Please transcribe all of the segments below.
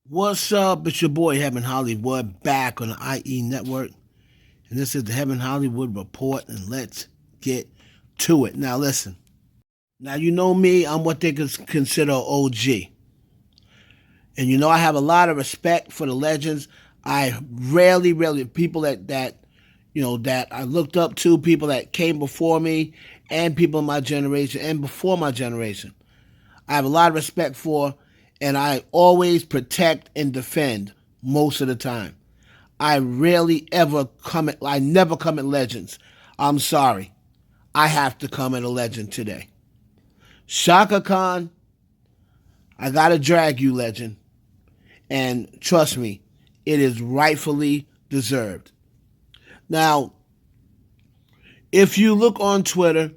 What's up? It's your boy Heaven Hollywood back on the IE Network. And this is the Heaven Hollywood Report, and let's get to it. Now, listen. Now, you know me, I'm what they consider OG. And you know, I have a lot of respect for the legends. I rarely, people that I looked up to, people that came before me, and people in my generation, and before my generation. I have a lot of respect for, and I always protect and defend most of the time. I rarely ever I never come at legends. I'm sorry. I have to come at a legend today. Chaka Kahn, I gotta drag you, legend. And trust me, it is rightfully deserved. Now, if you look on Twitter,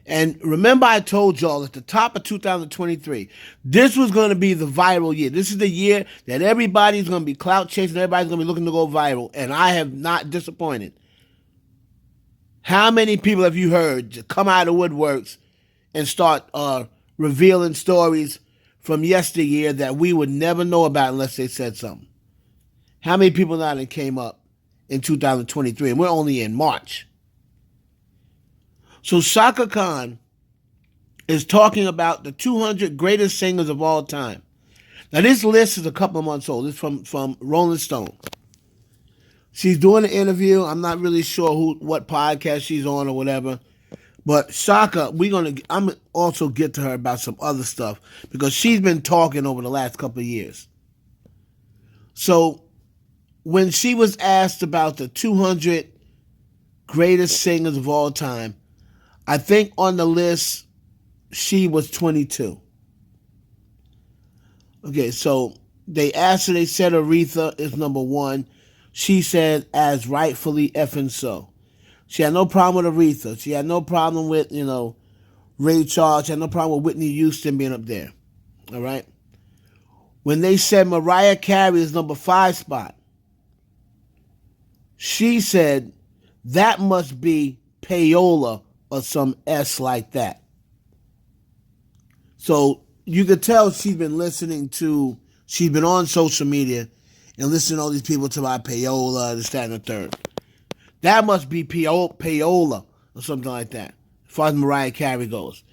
and remember, I told y'all at the top of 2023, this was going to be the viral year. This is the year that everybody's going to be clout chasing, everybody's going to be looking to go viral, and I have not disappointed. How many people have you heard come out of woodworks and start revealing stories from yesteryear that we would never know about unless they said something? How many people now that came up in 2023, and we're only in March? So Chaka Kahn is talking about the 200 greatest singers of all time. Now, this list is a couple of months old. It's from Rolling Stone. She's doing an interview. I'm not really sure what podcast she's on or whatever. But Chaka, I'm also get to her about some other stuff because she's been talking over the last couple of years. So when she was asked about the 200 greatest singers of all time, I think on the list, she was 22. Okay, so they asked her, they said Aretha is number one. She said, as rightfully effing so. She had no problem with Aretha. She had no problem with, Ray Charles. She had no problem with Whitney Houston being up there. All right? When they said Mariah Carey is number 5 spot, she said, that must be payola or some S like that. So you could tell she's been on social media and listening to all these people talk about payola, this, that, and the third. That must be payola or something like that, as far as Mariah Carey goes.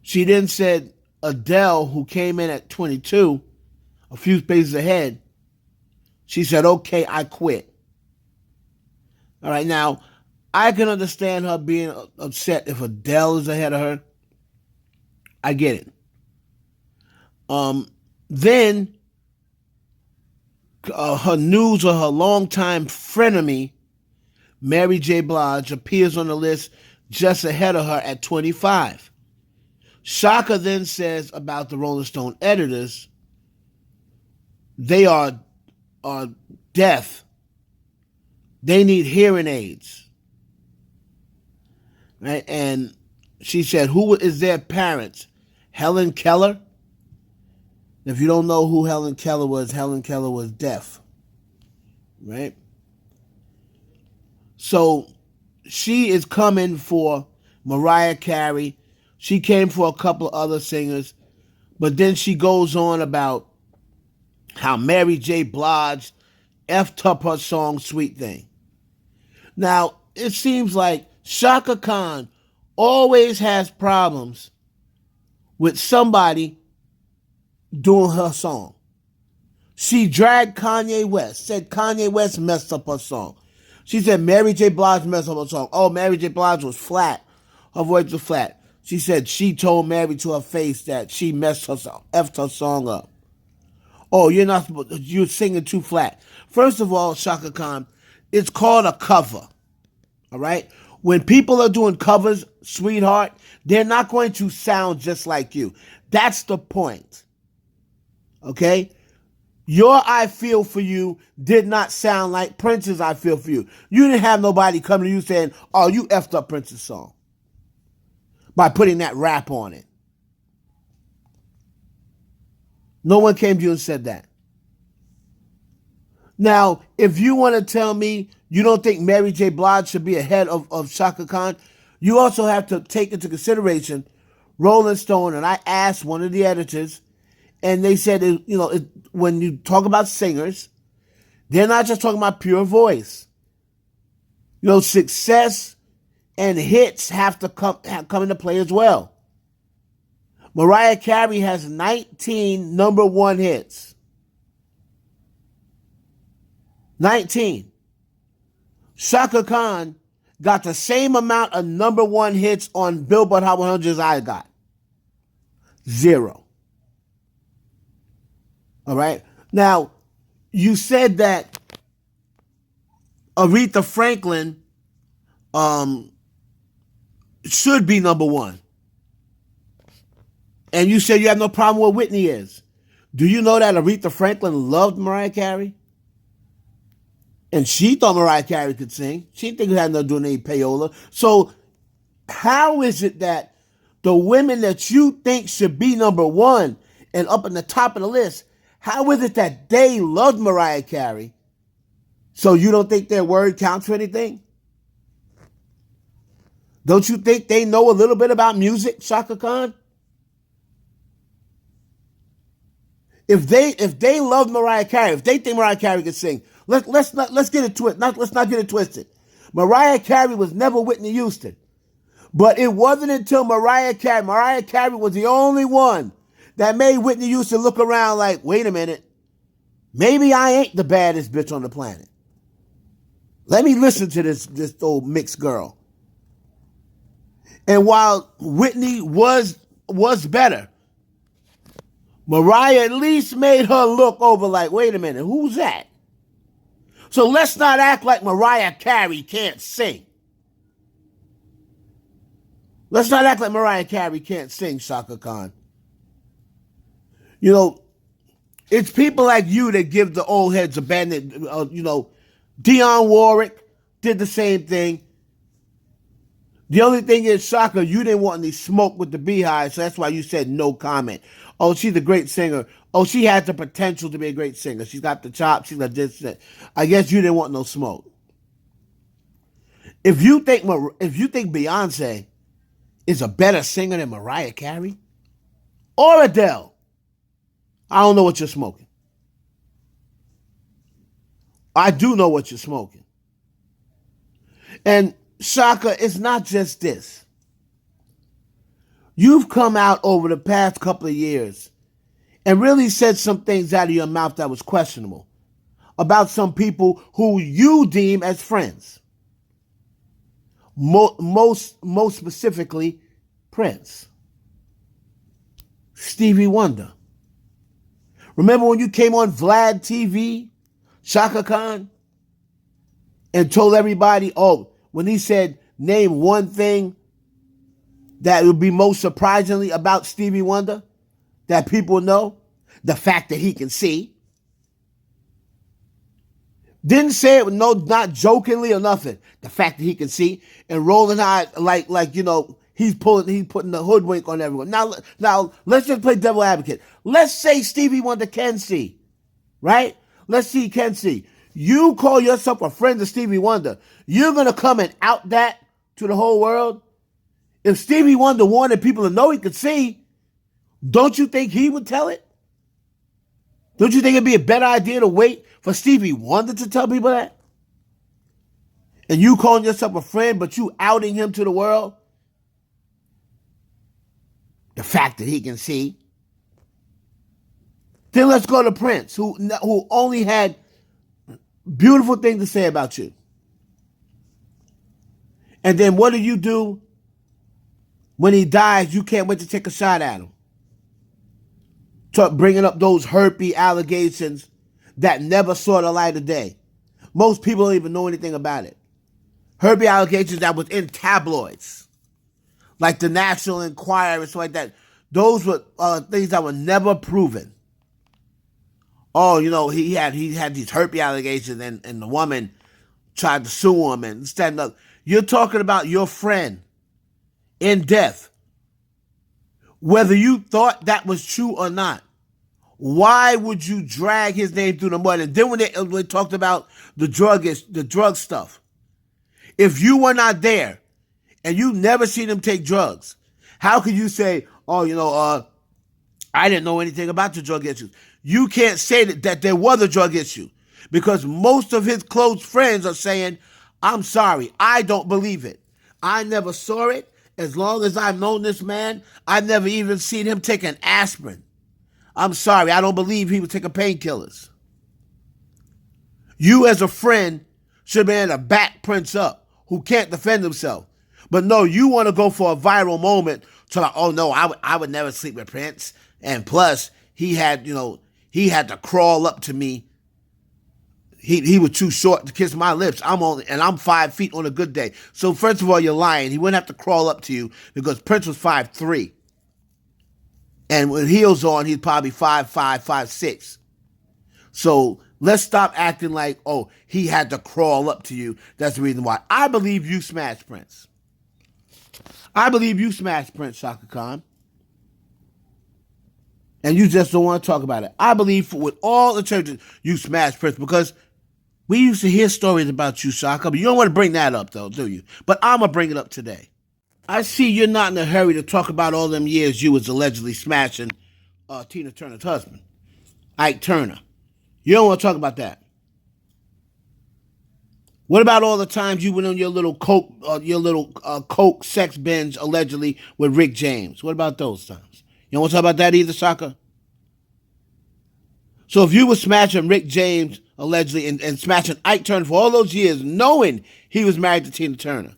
She then said Adele, who came in at 22, a few spaces ahead, she said, okay, I quit. All right, now, I can understand her being upset if Adele is ahead of her. I get it. Then her news or her longtime frenemy, Mary J. Blige, appears on the list just ahead of her at 25. Chaka then says about the Rolling Stone editors, they are deaf. They need hearing aids. Right? And she said, who is their parents? Helen Keller? If you don't know who Helen Keller was deaf. Right? So she is coming for Mariah Carey. She came for a couple of other singers. But then she goes on about how Mary J. Blige effed up her song Sweet Thing. Now, it seems like Chaka Kahn always has problems with somebody doing her song. She dragged Kanye West, said Kanye West messed up her song. She said Mary J. Blige messed up her song. Oh, Mary J. Blige was flat. Her voice was flat. She said she told Mary to her face that she effed her song up. Oh, you're singing too flat. First of all, Chaka Kahn, it's called a cover. All right? When people are doing covers, sweetheart, they're not going to sound just like you. That's the point. Okay? Your I Feel For You did not sound like Prince's I Feel For You. You didn't have nobody coming to you saying, oh, you effed up Prince's song by putting that rap on it. No one came to you and said that. Now, if you want to tell me you don't think Mary J. Blige should be ahead of Chaka Kahn, you also have to take into consideration Rolling Stone, and I asked one of the editors, And they said, when you talk about singers, they're not just talking about pure voice. Success and hits have to come into play as well. Mariah Carey has 19 number one hits. 19. Chaka Kahn got the same amount of number one hits on Billboard Hot 100 as I got. 0. All right? Now, you said that Aretha Franklin should be number one. And you said you have no problem with Whitney is. Do you know that Aretha Franklin loved Mariah Carey? And she thought Mariah Carey could sing. She didn't think it had nothing to do with any payola. So how is it that the women that you think should be number one and up in the top of the list, how is it that they loved Mariah Carey, so you don't think their word counts for anything? Don't you think they know a little bit about music, Chaka Kahn? If they love Mariah Carey, if they think Mariah Carey can sing, let's not get it twisted. Let's not get it twisted. Mariah Carey was never Whitney Houston, but it wasn't until Mariah Carey was the only one that made Whitney Houston look around like, wait a minute, maybe I ain't the baddest bitch on the planet. Let me listen to this old mixed girl. And while Whitney was better, Mariah at least made her look over like, wait a minute, who's that? So let's not act like Mariah Carey can't sing. Let's not act like Mariah Carey can't sing, Chaka Kahn. It's people like you that give the old heads a bad name. Dionne Warwick did the same thing. The only thing is, Chaka, you didn't want any smoke with the Beehive, so that's why you said no comment. Oh, she's a great singer. Oh, she has the potential to be a great singer. She's got the chops. She's got this. I guess you didn't want no smoke. If you think Beyonce is a better singer than Mariah Carey or Adele, I don't know what you're smoking. I do know what you're smoking. And Chaka, it's not just this. You've come out over the past couple of years and really said some things out of your mouth that was questionable about some people who you deem as friends. Most specifically, Prince. Stevie Wonder. Remember when you came on Vlad TV, Chaka Kahn, and told everybody, when he said, name one thing that would be most surprisingly about Stevie Wonder that people know, the fact that he can see. Didn't say it, not jokingly or nothing. The fact that he can see, and rolling eyes like he's putting the hoodwink on everyone. Now let's just play devil advocate. Let's say Stevie Wonder can see, right? Let's see he can see. You call yourself a friend of Stevie Wonder. You're gonna come and out that to the whole world. If Stevie Wonder wanted people to know he could see, don't you think he would tell it? Don't you think it'd be a better idea to wait for Stevie Wonder to tell people that? And you calling yourself a friend, but you outing him to the world? The fact that he can see. Then let's go to Prince, who only had beautiful things to say about you. And then what do? When he dies, you can't wait to take a shot at him. Bringing up those herpy allegations that never saw the light of day. Most people don't even know anything about it. Herpy allegations that was in tabloids, like the National Enquirer and stuff like that. Those were things that were never proven. Oh, he had these herpy allegations, and the woman tried to sue him and stand up. You're talking about your friend in death. Whether you thought that was true or not, why would you drag his name through the mud? And then when they talked about the drug stuff, if you were not there and you never seen him take drugs, how could you say, I I didn't know anything about the drug issues. You can't say that there was a drug issue because most of his close friends are saying, I'm sorry, I don't believe it. I never saw it. As long as I've known this man, I've never even seen him take an aspirin. I'm sorry, I don't believe he was taking painkillers. You as a friend should be able to back Prince up who can't defend himself. But no, you want to go for a viral moment to like, oh no, I would never sleep with Prince. And plus, he had to crawl up to me. He was too short to kiss my lips. I'm 5 feet on a good day. So first of all, you're lying. He wouldn't have to crawl up to you because Prince was 5'3". And with heels on, he's probably 5'5", 5'6". So let's stop acting like, oh, he had to crawl up to you. That's the reason why. I believe you smashed Prince. I believe you smashed Prince, Chaka Kahn. And you just don't want to talk about it. I believe with all the churches, you smashed Prince because we used to hear stories about you, Chaka, but you don't want to bring that up, though, do you? But I'm going to bring it up today. I see you're not in a hurry to talk about all them years you was allegedly smashing Tina Turner's husband, Ike Turner. You don't want to talk about that. What about all the times you went on your little coke sex binge allegedly with Rick James? What about those times? You don't want to talk about that either, Chaka? So if you were smashing Rick James allegedly and smashing Ike Turner for all those years, knowing he was married to Tina Turner,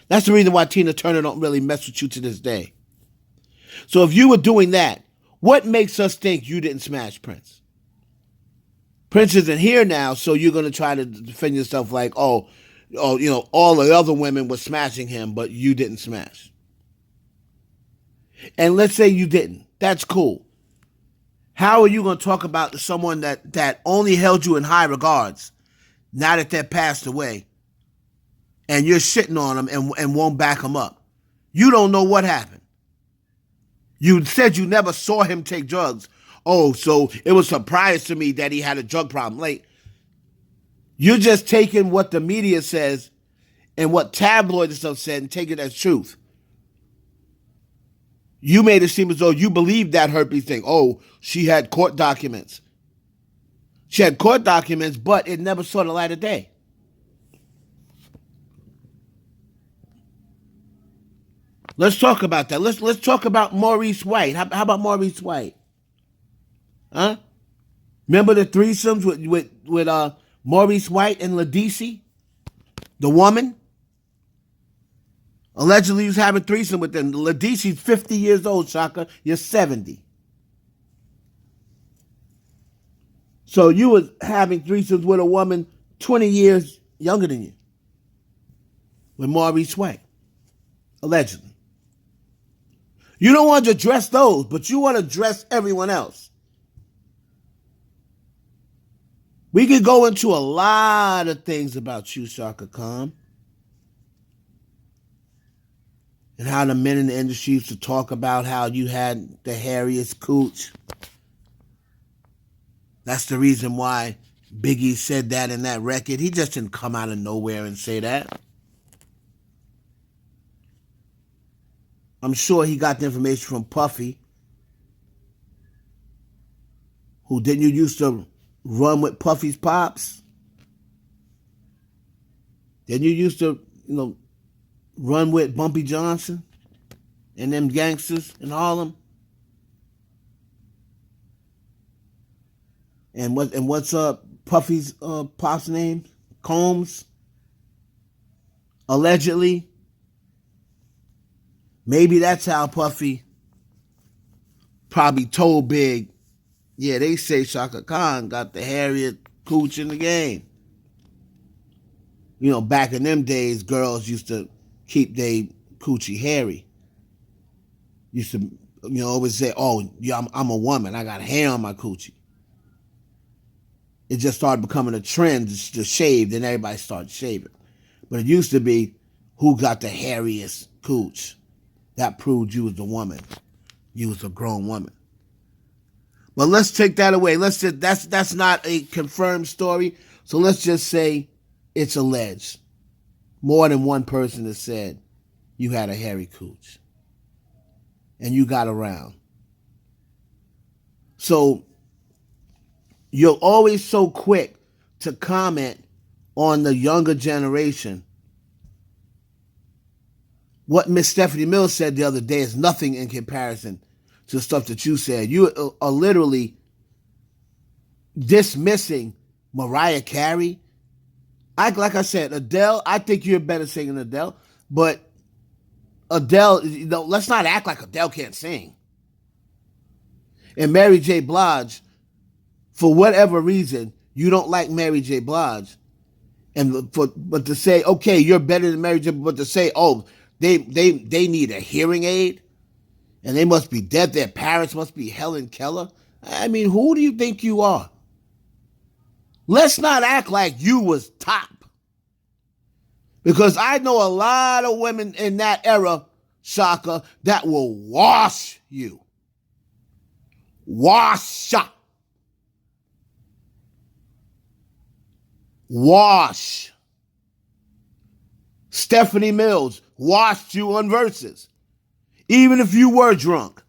that's the reason why Tina Turner don't really mess with you to this day. So if you were doing that, what makes us think you didn't smash Prince? Prince isn't here now, so you're going to try to defend yourself like, oh, all the other women were smashing him, but you didn't smash. And let's say you didn't. That's cool. How are you going to talk about someone that only held you in high regards now that they're passed away and you're shitting on them and won't back them up? You don't know what happened. You said you never saw him take drugs. Oh, so it was a surprise to me that he had a drug problem. Like, you're just taking what the media says and what tabloid and stuff said and take it as truth. You made it seem as though you believed that herpes thing. Oh, she had court documents. She had court documents, but it never saw the light of day. Let's talk about that. Let's talk about Maurice White. How about Maurice White? Huh? Remember the threesomes with Maurice White and Ladisi, the woman? Allegedly, he was having threesome with them. Ladisi's 50 years old, Chaka. You're 70. So you was having threesomes with a woman 20 years younger than you. With Maurice White. Allegedly. You don't want to address those, but you want to address everyone else. We could go into a lot of things about you, Chaka Kahn. And how the men in the industry used to talk about how you had the hairiest cooch. That's the reason why Biggie said that in that record. He just didn't come out of nowhere and say that. I'm sure he got the information from Puffy. Who didn't you used to run with Puffy's pops? Didn't you used to, run with Bumpy Johnson and them gangsters in Harlem? And what's Puffy's pop's name? Combs? Allegedly. Maybe that's how Puffy probably told Big, yeah, they say Chaka Kahn got the hairiest cooch in the game. Back in them days, girls used to keep their coochie hairy. Used to, always say, oh, yeah, I'm a woman. I got hair on my coochie. It just started becoming a trend to shave, then everybody started shaving. But it used to be, who got the hairiest cooch? That proved you was the woman. You was a grown woman. But let's take that away. That's not a confirmed story. So let's just say it's alleged. More than one person has said you had a hairy cooch. And you got around. So you're always so quick to comment on the younger generation. What Miss Stephanie Mills said the other day is nothing in comparison to the stuff that you said. You are literally dismissing Mariah Carey. Like I said, Adele, I think you're better singing than Adele, but Adele, let's not act like Adele can't sing. And Mary J. Blige, for whatever reason, you don't like Mary J. Blige, but to say, okay, you're better than Mary J. But to say, oh, they need a hearing aid and they must be dead. Their parents must be Helen Keller. I mean, who do you think you are? Let's not act like you was top. Because I know a lot of women in that era, Chaka, that will wash you. Wash. Wash. Stephanie Mills washed you on Verses. Even if you were drunk.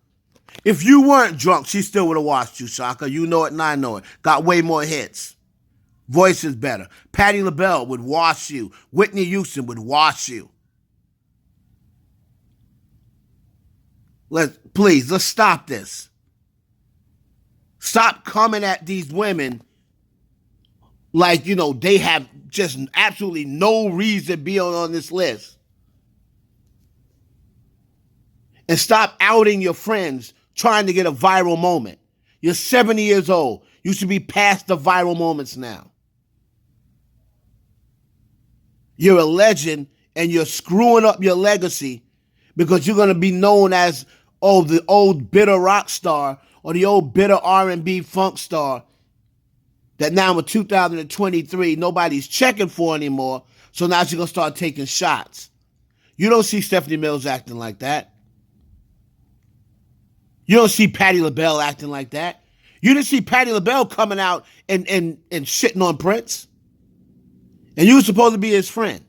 If you weren't drunk, she still would have washed you, Chaka. You know it and I know it. Got way more hits. Voice is better. Patti LaBelle would wash you. Whitney Houston would wash you. Let's stop this. Stop coming at these women like, they have just absolutely no reason to be on this list. And stop outing your friends trying to get a viral moment. You're 70 years old. You should be past the viral moments now. You're a legend and you're screwing up your legacy because you're going to be known as, the old bitter rock star or the old bitter R&B funk star that now in 2023 nobody's checking for anymore. So now you're going to start taking shots. You don't see Stephanie Mills acting like that. You don't see Patti LaBelle acting like that. You didn't see Patti LaBelle coming out and shitting on Prince. And you were supposed to be his friend.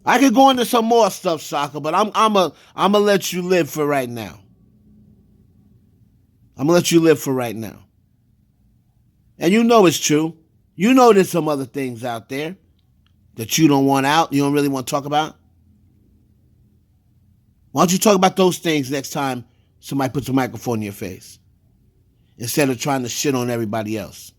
I could go into some more stuff, Chaka, but I'm gonna let you live for right now. I'm gonna let you live for right now. And you know it's true. You know there's some other things out there that you don't want out, you don't really want to talk about. Why don't you talk about those things next time somebody puts a microphone in your face instead of trying to shit on everybody else?